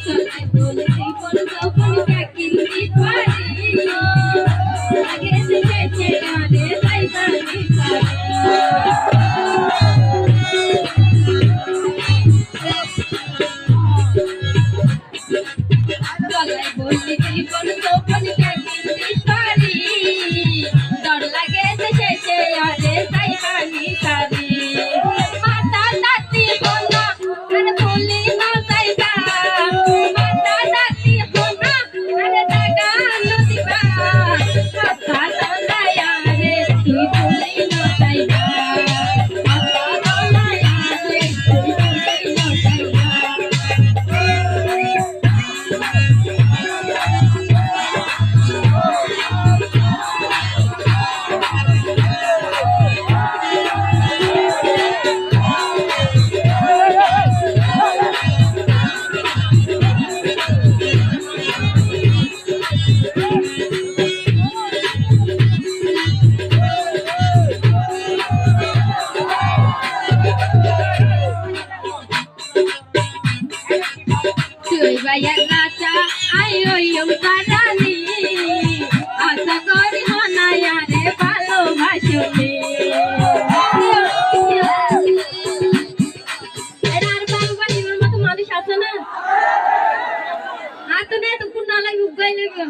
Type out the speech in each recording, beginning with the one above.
চলে বলে জীবন যখন চাকরি পারি আগে থেকে আরে যাইবানি চলে বলে জীবন যখন চাকরি পারি ডর লাগে শেষে আরে যাইবানি সারি মাতা দাতি হোনা আর বলি না যাইবা মাতা দাতি হোনা আর দাগা নদিবা কথা দলায়া রে তুই বলি না যাইবা কথা দলায়া রে তুই বলি না যাইবা তুই ভাইয়া নাচা আই ওই তারানি আশা করি হনায়া রে ভালোবাসুনি এরা আর ভালোবাসিবার মতো মানুষ আছে না হাতে নেই তো কোন না লাগবে উগাই লাগবে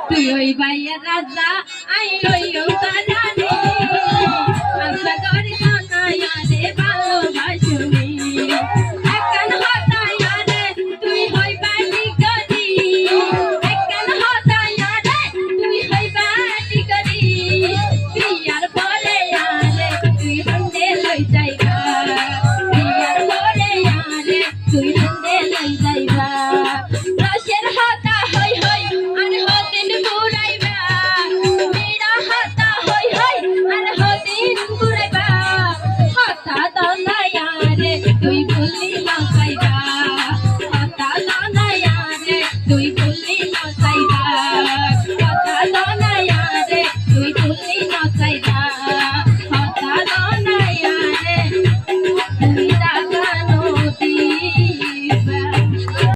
তুই ওই ভাইয়া রাজা আই ওই তারানি আশা করি হনায়া রে ভালোবাসুনি একখান হতায়া রে তুই হইবা টিকরি একখান হতায়া রে তুই হইবা টিকরি প্রিয়ার পরে আরে তুই হন্দে লই যাইবা প্রিয়ার পরে আরে তুই হন্দে লই যাইবা রসের হতা হই হই আর হদিন ঘুরাইবা মেরা হতা হই হই আর হদিন ঘুরাইবা হতা দলায়া রে তুই বলি না যাইবা হতা দলায়া রে তুই